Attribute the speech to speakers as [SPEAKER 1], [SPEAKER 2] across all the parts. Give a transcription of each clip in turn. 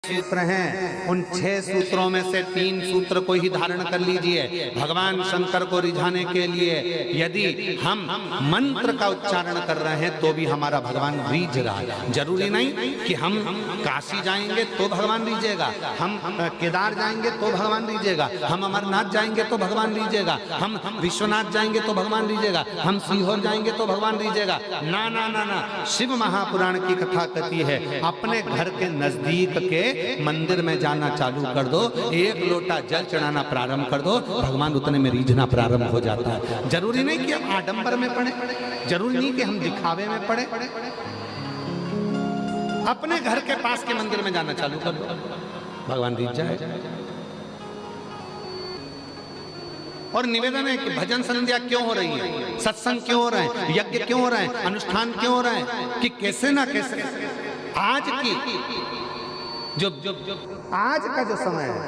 [SPEAKER 1] सूत्र हैं, उन 6 सूत्रों में से 3 सूत्र को ही धारण कर लीजिए। भगवान शंकर को रिझाने के लिए यदि हम मंत्र का उच्चारण कर रहे हैं तो भी हमारा भगवान रीझ रहा है। जरूरी नहीं कि हम काशी जाएंगे तो भगवान रीझेगा, हम केदार जाएंगे तो भगवान रीझेगा, हम अमरनाथ जाएंगे तो भगवान रीझेगा, हम विश्वनाथ जाएंगे तो भगवान रीझेगा, हम सीहोर जाएंगे तो भगवान रीझेगा। ना ना ना ना, शिव महापुराण की कथा कहती है अपने घर के नजदीक के मंदिर में जाना चालू कर दो, 1 लोटा जल चढ़ाना प्रारंभ कर दो, भगवान उतने में रीझना प्रारंभ हो जाता है। जरूरी नहीं कि हम आडंबर में पड़े, जरूरी नहीं कि हम दिखावे में पड़े। अपने घर के पास के मंदिर में जाना चालू कर दो, भगवान रीझ जाएगा। और निवेदन है कि भजन संध्या क्यों हो रही है, सत्संग क्यों हो रहे हैं, यज्ञ क्यों हो रहे हैं, अनुष्ठान क्यों हो रहे हैं, कि कैसे ना कैसे आज की जो आज का जो समय है,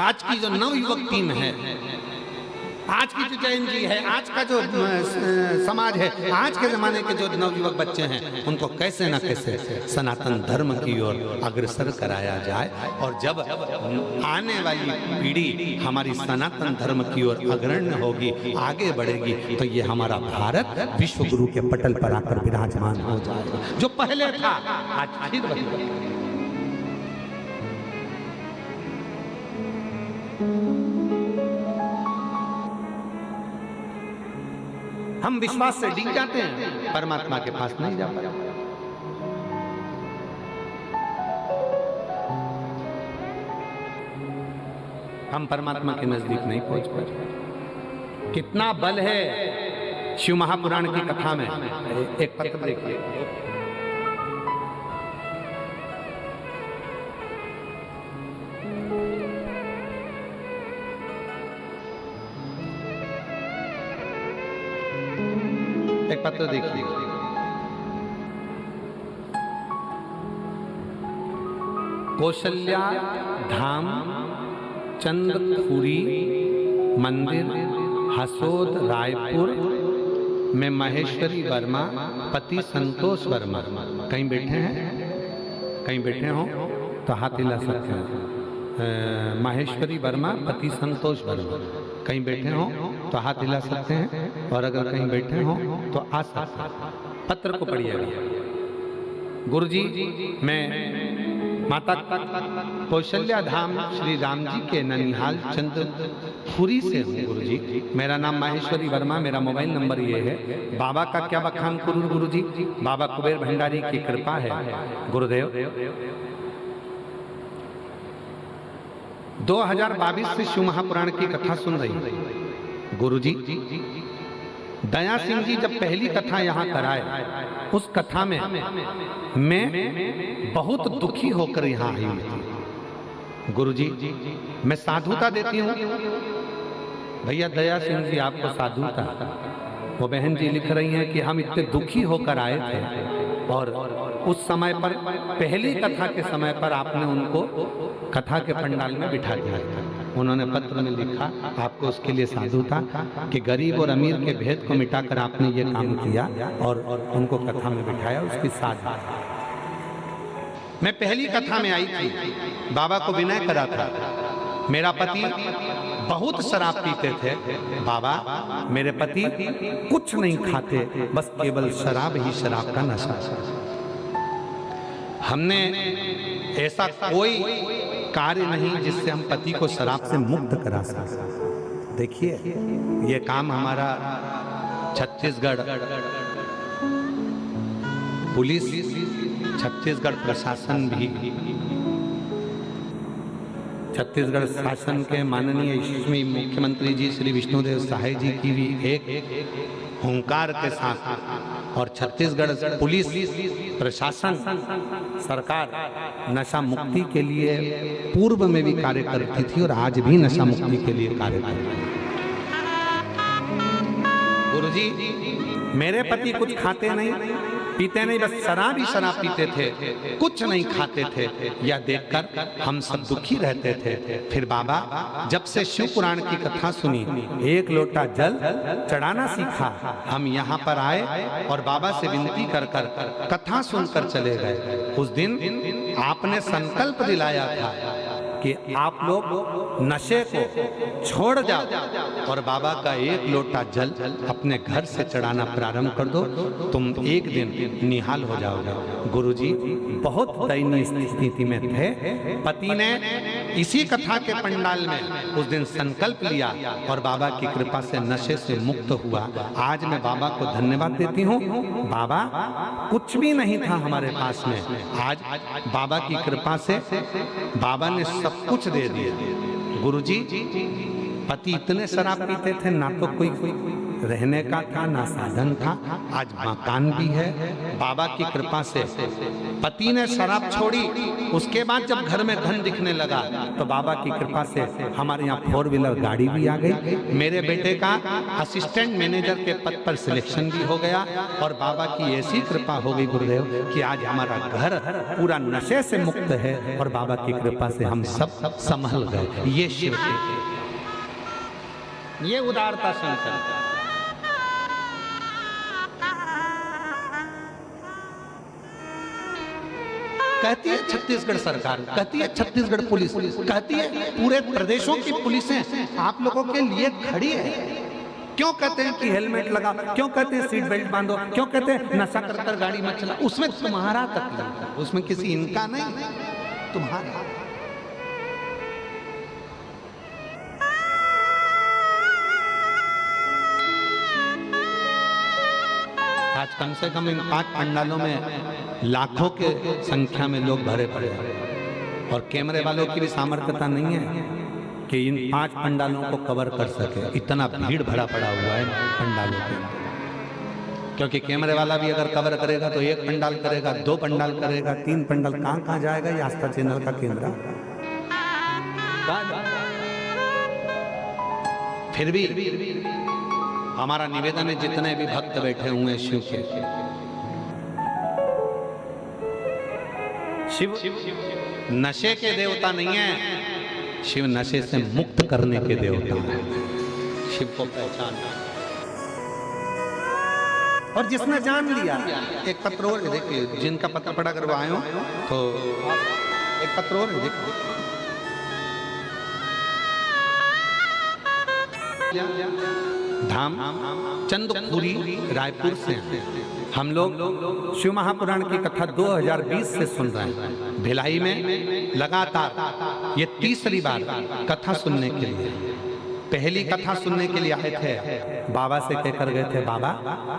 [SPEAKER 1] आज की जो नवयुवक टीम है, आज की जो जैन जी है, आज का जो समाज है, आज के जमाने के जो नवयुवक बच्चे हैं, उनको कैसे ना कैसे सनातन धर्म की ओर अग्रसर कराया जाए। और जब आने वाली पीढ़ी हमारी सनातन धर्म की ओर अग्रणी होगी, आगे बढ़ेगी, तो ये हमारा भारत विश्व गुरु के पटल पर आकर विराजमान हो जाएगा। जो पहले था आज फिर बदलेगा। हम विश्वास से डिग जाते हैं, परमात्मा के पास नहीं जा पाते। हम परमात्मा के नजदीक नहीं पहुंच पाते। कितना बल है शिव महापुराण की कथा में। एक पत्र देखिए, एक पत्र देखिए। कौशल्या धाम चंद्रखुरी मंदिर हसोद रायपुर में महेश्वरी वर्मा पति संतोष वर्मा। कहीं बैठे हैं, कहीं बैठे हो तो हाथ हिला सकते हैं। महेश्वरी वर्मा पति संतोष वर्मा, कहीं बैठे हो तो हाथ हिला सकते हैं, और अगर कहीं बैठे हो तो आ सकते हैं। पत्र को पढ़िएगा। गुरुजी, मैं माता कौशल्या धाम श्री राम जी के ननिहाल चंद्रपुरी से हूँ। गुरुजी, मेरा नाम माहेश्वरी वर्मा, मेरा मोबाइल नंबर ये है। बाबा का क्या बखान करूँ गुरुजी, बाबा कुबेर भंडारी की कृपा है। गुरुदेव 2022 से शिव महापुराण की कथा सुन रही हूँ। गुरुजी, दया सिंह जी जब पहली कथा यहाँ कराए, उस कथा में मैं बहुत दुखी होकर यहाँ आई थी। गुरुजी, मैं साधुता देती हूँ। भैया दया सिंह जी आपको साधुता, वो बहन जी लिख रही हैं कि हम इतने दुखी होकर आए थे, और उस समय पर पहली कथा के समय पर आपने उनको कथा के पंडाल में बिठा दिया था। उन्होंने पत्र में लिखा आपको उसके लिए साधुता कि गरीब और अमीर के भेद को मिटाकर आपने ये काम किया और उनको कथा में बिठाया, उसकी साधुता। मैं पहली कथा में आई थी, बाबा को विनय करा था। मेरा पति बहुत शराब पीते थे। बाबा, मेरे पति कुछ नहीं खाते, बस केवल शराब ही शराब का नशा। हमने ऐसा कोई कार्य नहीं जिससे हम पति को शराब से मुक्त करा सकें। देखिए, ये काम हमारा छत्तीसगढ़ पुलिस, छत्तीसगढ़ प्रशासन भी, छत्तीसगढ़ शासन के माननीय यशस्वी मुख्यमंत्री जी श्री विष्णुदेव साय जी की भी एक हुंकार के साथ, और छत्तीसगढ़ पुलिस प्रशासन सरकार नशा मुक्ति के लिए पूर्व में भी कार्य करती थी और आज भी नशा मुक्ति के लिए कार्य करती है। गुरुजी, मेरे पति कुछ खाते नहीं पीते नहीं, बस शराब ही शराब पीते थे, कुछ नहीं खाते थे। यह देखकर हम सब दुखी रहते थे। फिर बाबा जब से शिव पुराण की कथा सुनी, 1 लोटा जल चढ़ाना सीखा, हम यहाँ पर आए और बाबा से विनती कर कर कथा सुनकर चले गए। उस दिन आपने संकल्प दिलाया था कि आप लोग नशे को छोड़ जाओ और बाबा का एक लोटा जल अपने घर से चढ़ाना प्रारंभ कर दो, तुम एक दिन निहाल हो जाओगे। गुरुजी बहुत दयनीय स्थिति में थे। पति ने इसी कथा के पंडाल में उस दिन संकल्प लिया और बाबा की कृपा से नशे से मुक्त हुआ। आज मैं बाबा को धन्यवाद देती हूँ। बाबा कुछ भी नहीं था हमारे पास में, आज बाबा की कृपा से बाबा ने सब कुछ दे दिया। गुरुजी पति इतने शराब पीते थे, ना तो कोई रहने का था ना साधन था, आज मकान भी है। बाबा की कृपा से पति ने शराब छोड़ी, उसके बाद जब घर में धन दिखने लगा तो बाबा की कृपा से हमारे यहाँ 4 व्हीलर गाड़ी भी आ गई। मेरे बेटे का असिस्टेंट मैनेजर के पद पर सिलेक्शन भी हो गया और बाबा की ऐसी कृपा हो गई गुरुदेव कि आज हमारा घर पूरा नशे से मुक्त है और बाबा की कृपा से हम सब संभल गए। ये शिव, ये उदारता संकल्प। कहती है छत्तीसगढ़ सरकार, कहती है छत्तीसगढ़ पुलिस, कहती है पूरे प्रदेशों की पुलिसें आप लोगों के लिए खड़ी है। क्यों कहते हैं कि हेलमेट लगा, क्यों कहते हैं सीट बेल्ट बांधो, क्यों कहते हैं नशा कर कर गाड़ी मत चला। उसमें तुम्हारा तकलीफ, उसमें किसी इनका नहीं, तुम्हारा। आज कम से कम इन 5 पंडालों में लाखों के संख्या में लोग भरे पड़े हैं और कैमरे वालों की भी सामर्थ्यता नहीं है कि इन 5 पंडालों को कवर कर सके। इतना भीड़ भरा पड़ा हुआ है पंडालों के, क्योंकि कैमरे वाला भी अगर कवर करेगा तो 1 पंडाल करेगा, 2 पंडाल करेगा, 3 पंडाल, कहाँ जाएगा ये आस्था चैनल का कैमरा। फिर भी हमारा निवेदन है, जितने भी भक्त बैठे हुए शिव के, शिव नशे के देवता नहीं है, शिव नशे से मुक्त करने के देवता है। शिव को पहचान, और जिसने जान लिया, एक पत्र और देखिए, जिनका पत्र पढ़ा कर वो आए हो तो एक पत्र और देखिए, धाम चंदपुरी रायपुर से हम लोग शिव महापुराण की कथा 2020 से सुन रहे हैं। भिलाई में लगातार ये 3री बार कथा सुनने के लिए। पहली कथा सुनने के लिए आए थे, बाबा से कहकर गए थे बाबा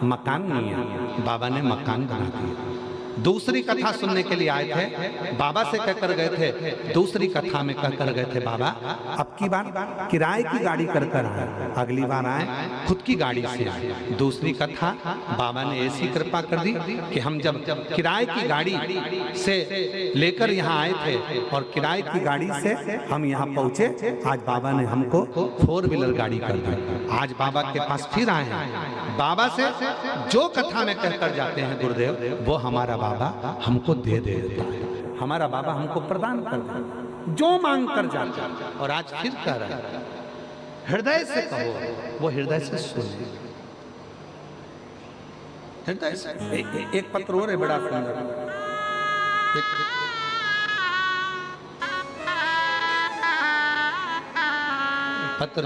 [SPEAKER 1] मकान नहीं है, बाबा ने मकान बना दिया। दूसरी कथा सुनने के लिए आए थे, बाबा से कहकर गए थे, दूसरी कथा में कहकर गए थे बाबा अब की बार किराए की गाड़ी कर कर आए, अगली बार आए खुद की गाड़ी से आए। दूसरी कथा बाबा ने ऐसी कृपा कर दी कि हम जब किराए की गाड़ी से लेकर यहाँ आए थे और किराए की गाड़ी से हम यहाँ पहुंचे, आज बाबा ने हमको 4 व्हीलर गाड़ी कर दी। आज बाबा के पास फिर आए हैं। बाबा से जो कथा में कहकर जाते हैं गुरुदेव, वो हमारा बाबा हमको दे देता है, हमारा बाबा हमको प्रदान करता है जो मांग कर जाता है। और आज फिर कह रहा है हृदय से कहो, वो हृदय से सुने, हृदय से। एक पत्र और है बड़ा सुंदर, पत्र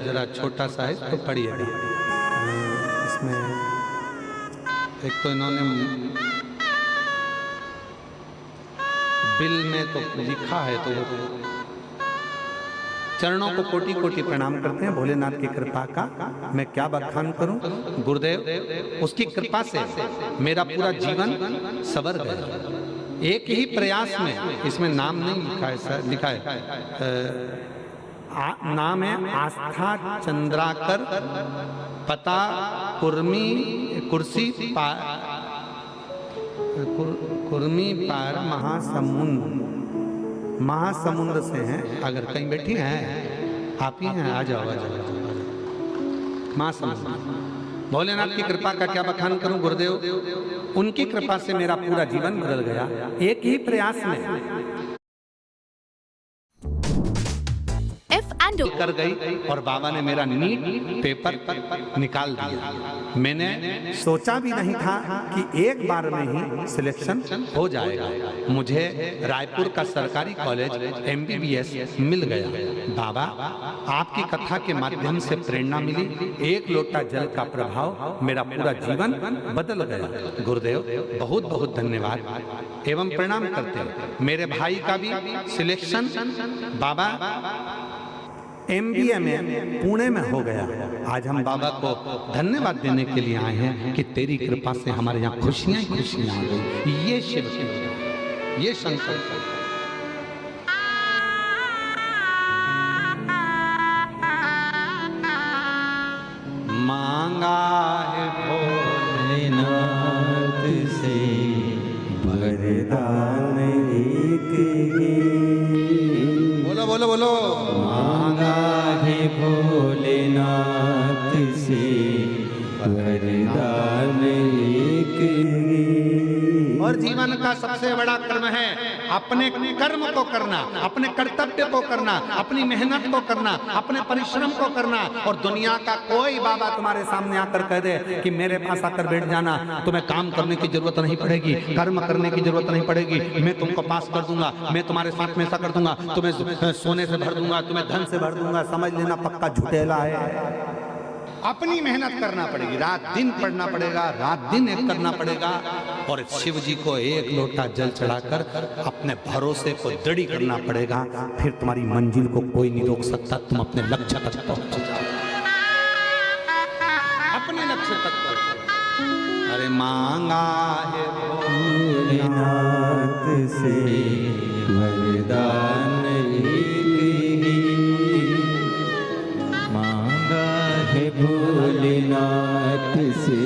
[SPEAKER 1] जरा छोटा सा है तो पढ़िए। इसमें एक तो इन्होंने बिल में तो लिखा है, तो चरणों को कोटि कोटि प्रणाम करते हैं। भोलेनाथ की कृपा का मैं क्या बखान करूं। गुरुदेव उसकी कृपा से मेरा पूरा जीवन सवर गया। एक ही प्रयास में, इसमें नाम नहीं लिखा है सर, लिखा है नाम है आस्था चंद्राकर, पता कुर्सी कुर्मी पार महासमुंद से हैं। अगर कहीं बैठी हैं आप ही हैं, आ जाओ आ जाओ। महासमुंद भोलेनाथ की कृपा का क्या बखान करूं गुरुदेव, उनकी कृपा से मेरा पूरा जीवन बदल गया। एक ही प्रयास में
[SPEAKER 2] F and O
[SPEAKER 1] कर गई और बाबा ने मेरा नीट पेपर निकाल दिया। मैंने सोचा भी नहीं था कि एक बार में ही सिलेक्शन हो जाएगा। मुझे रायपुर का सरकारी कॉलेज MBBS मिल गया। बाबा आपकी कथा के माध्यम से प्रेरणा मिली, एक लोटा जल का प्रभाव मेरा पूरा जीवन बदल गया। गुरुदेव बहुत बहुत धन्यवाद एवं प्रणाम करते हैं। मेरे भाई का भी सिलेक्शन बाबा MBA में पुणे में हो गया। आज हम बाबा को धन्यवाद देने के लिए आए हैं कि तेरी कृपा से हमारे यहाँ खुशियां ही खुशियां आ गई। ये शिव की, ये शंकर मांगा है भोलेनाथ से वरदान एक ही। बोलो बोलो बोलो।
[SPEAKER 3] मांगा है भोलेनाथ से वरदान एक ही।
[SPEAKER 1] और जीवन का सबसे बड़ा कर्म है अपने कर्म को करना, अपने कर्तव्य को करना, अपनी मेहनत को करना, अपने परिश्रम को करना। और दुनिया का कोई बाबा तुम्हारे सामने आकर कह दे कि मेरे पास आकर बैठ जाना, तुम्हें काम करने की जरूरत नहीं पड़ेगी, कर्म करने की जरूरत नहीं पड़ेगी, मैं तुमको पास कर दूंगा, मैं तुम्हारे साथ में ऐसा कर दूंगा, तुम्हें सोने से भर दूंगा, तुम्हें धन से भर दूंगा, समझ लेना पक्का झुटेला है। अपनी मेहनत करना पड़ेगी, रात दिन पढ़ना पड़ेगा, रात दिन एक करना पड़ेगा। और शिव जी को एक लोटा जल चढ़ाकर अपने भरोसे को दृढ़ करना पड़ेगा। फिर तुम्हारी मंजिल को कोई नहीं रोक सकता, तुम अपने लक्ष्य तक पहुंच जाओ, अपने लक्ष्य तक पहुंच। अरे मांगा है
[SPEAKER 3] भोलेनाथ से वरदान एक ही। मांगा है भोलेनाथ से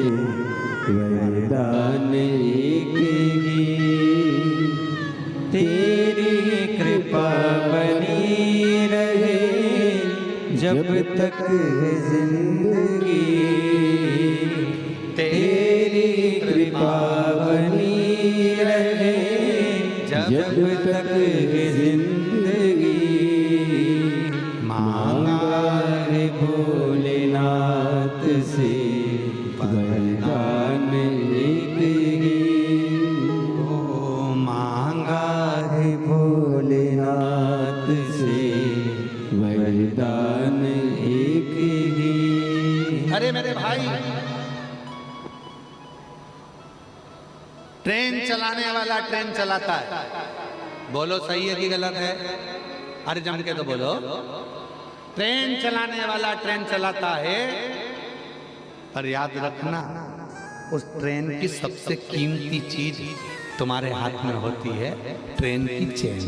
[SPEAKER 3] वरदान एक ही। तेरी कृपा बनी रहे जब तक है जिंदगी। तेरी कृपा बनी रहे जब तक है जिंदगी। मांगा है भोलेनाथ से वरदान एक ही। ओ मांगा है भोलेनाथ से वरदान एक ही।
[SPEAKER 1] अरे मेरे भाई, ट्रेन चलाने वाला ट्रेन चलाता है, बोलो सही है कि गलत है? अरे जम के तो बोलो। ट्रेन चलाने वाला ट्रेन चलाता है, पर याद रखना उस ट्रेन की सबसे कीमती चीज तुम्हारे हाथ में होती है, ट्रेन की चेन।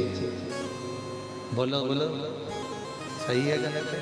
[SPEAKER 1] बोलो बोलो, सही है गलत है?